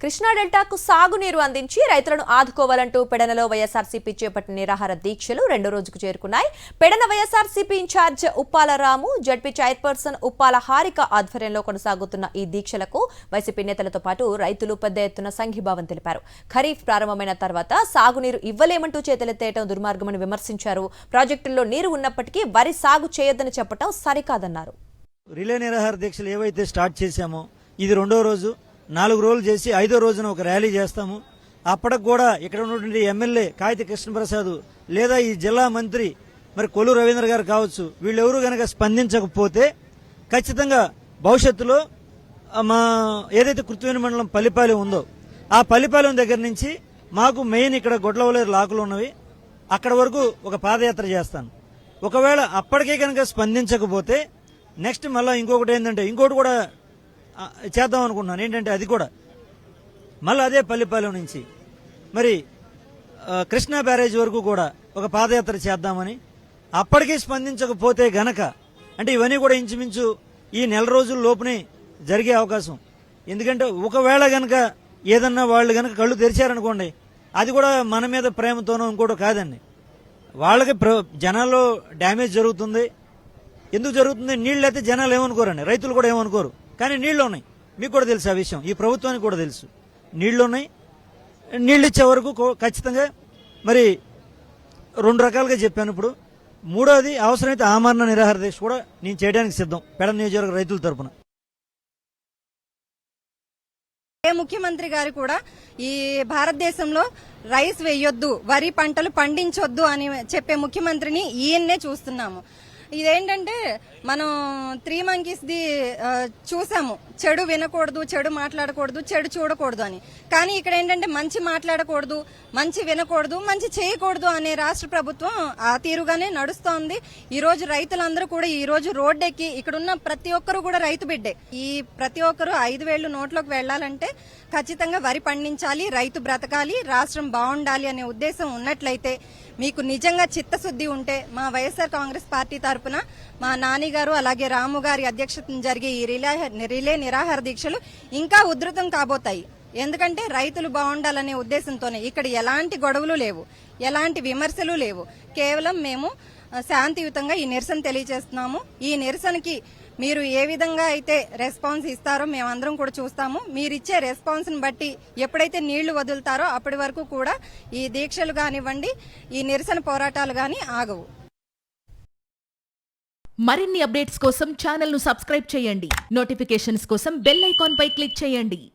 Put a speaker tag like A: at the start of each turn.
A: కృష్ణా డెల్టాకు సాగునీరు అందించి రైతులను ఆదుకోవాలంటూ పెడనలో వైఎస్ఆర్సీపీ చేపట్టిన నిరాహార దీక్షలు రెండో రోజుకు చేరుకున్నాయి. పెడన వైఎస్ఆర్సీపీ ఇన్ఛార్జ్ ఉప్పాల రాము, జడ్పీ చైర్పర్సన్ ఉప్పాల హారిక ఆధ్వర్యంలో కొనసాగుతున్న ఈ దీక్షలకు వైసీపీ నేతలతో పాటు రైతులు పెద్ద ఎత్తున సంఘీభావం తెలిపారు. ఖరీఫ్ ప్రారంభమైన తర్వాత సాగునీరు ఇవ్వలేమంటూ చేతులెత్తేయడం దుర్మార్గమని విమర్శించారు. ప్రాజెక్టుల్లో నీరు ఉన్నప్పటికీ వరి సాగు చేయొద్దని చెప్పడం సరికాదన్నారు.
B: రిలే నిరాహార దీక్షలు ఏవైతే స్టార్ట్ చేశామో ఇది రెండో రోజు. 4 రోజులు చేసి 5వ రోజున ఒక ర్యాలీ చేస్తాము. అప్పటికి కూడా ఇక్కడ ఉన్నటువంటి ఎమ్మెల్యే కాయితి కృష్ణప్రసాద్ లేదా ఈ జిల్లా మంత్రి మరి కొల్లు రవీంద్ర గారు కావచ్చు, వీళ్ళెవరూ గనక స్పందించకపోతే ఖచ్చితంగా భవిష్యత్తులో మా ఏదైతే కృత్రిమ మండలం పల్లిపాలెం ఉందో ఆ పల్లిపాలెం దగ్గర నుంచి మాకు మెయిన్ ఇక్కడ గొడ్లవలేరు లాకులు ఉన్నవి, అక్కడ వరకు ఒక పాదయాత్ర చేస్తాను. ఒకవేళ అప్పటికే కనుక స్పందించకపోతే నెక్స్ట్ మళ్ళీ ఇంకోటి కూడా చేద్దాం అనుకున్నాను. ఏంటంటే అది కూడా మళ్ళీ అదే పల్లిపాలెం నుంచి మరి కృష్ణా బ్యారేజ్ వరకు కూడా ఒక పాదయాత్ర చేద్దామని, అప్పటికీ స్పందించకపోతే గనక అంటే ఇవన్నీ కూడా ఇంచుమించు ఈ నెల రోజుల లోపునే జరిగే అవకాశం. ఎందుకంటే ఒకవేళ గనక ఏదన్నా వాళ్ళు గనక కళ్ళు తెరిచారనుకోండి, అది కూడా మన మీద ప్రేమతోనో ఇంకోటి కాదండి, వాళ్ళకి జనాల్లో డ్యామేజ్ జరుగుతుంది. ఎందుకు జరుగుతుంది? నీళ్ళు అయితే జనాలు ఏమనుకోరండి, రైతులు కూడా ఏమనుకోరు. కానీ నీళ్లు ఉన్నాయి, మీకు కూడా తెలుసు ఆ విషయం, ఈ ప్రభుత్వానికి కూడా తెలుసు. నీళ్లు ఉన్నాయి, నీళ్ళు ఇచ్చే వరకు ఖచ్చితంగా మరి 2 రకాలుగా చెప్పాను. ఇప్పుడు మూడోది అవసరమైతే ఆమరణ నిరాహార దీక్ష కూడా నేను చేయడానికి సిద్ధం పెడ నియోజకవర్గ రైతుల తరపున.
C: ముఖ్యమంత్రి గారు కూడా ఈ భారతదేశంలో రైస్ వేయొద్దు, వరి పంటలు పండించొద్దు అని చెప్పే ముఖ్యమంత్రిని ఈయన్నే చూస్తున్నాము. ఇదేంటంటే మనం 3 monkeysది చూసాము, చెడు వినకూడదు, చెడు మాట్లాడకూడదు, చెడు చూడకూడదు అని. కానీ ఇక్కడ ఏంటంటే మంచి మాట్లాడకూడదు, మంచి వినకూడదు, మంచి చేయకూడదు అనే రాష్ట్ర ప్రభుత్వం ఆ తీరుగానే నడుస్తోంది. ఈ రోజు రైతులందరూ కూడా ఈ రోజు రోడ్డెక్కి ఇక్కడున్న ప్రతి ఒక్కరు కూడా రైతు బిడ్డే. ఈ ప్రతి ఒక్కరు 5,000 నోట్లోకి వెళ్లాలంటే ఖచ్చితంగా వరి పండించాలి, రైతు బ్రతకాలి, రాష్ట్రం బాగుండాలి అనే ఉద్దేశం ఉన్నట్లయితే, మీకు నిజంగా చిత్తశుద్ధి ఉంటే మా వైఎస్ఆర్ కాంగ్రెస్ పార్టీ తరఫున మా నాని గారు అలాగే రాము గారి అధ్యక్షతన జరిగే ఈ రిలే నిరాహార దీక్షలు ఇంకా ఉధృతం కాబోతాయి. ఎందుకంటే రైతులు బాగుండాలనే ఉద్దేశంతోనే ఇక్కడ ఎలాంటి గొడవలు లేవు, ఎలాంటి విమర్శలు లేవు. కేవలం మేము శాంతియుతంగా ఈ నిరసన తెలియజేస్తున్నాము. ఈ నిరసనకి మీరు ఏ విధంగా అయితే రెస్పాన్స్ ఇస్తారో మేమందరం కూడా చూస్తాము. మీరిచ్చే రెస్పాన్స్ ని బట్టి ఎప్పుడైతే నీళ్లు వదులుతారో అప్పటి వరకు కూడా ఈ దీక్షలు కానివ్వండి, ఈ నిరసన పోరాటాలు గాని ఆగవు.
D: మరిన్ని అప్డేట్స్ కోసం ఛానల్ ను సబ్స్క్రైబ్ చేయండి. నోటిఫికేషన్స్ కోసం బెల్ ఐకాన్ పై క్లిక్ చేయండి.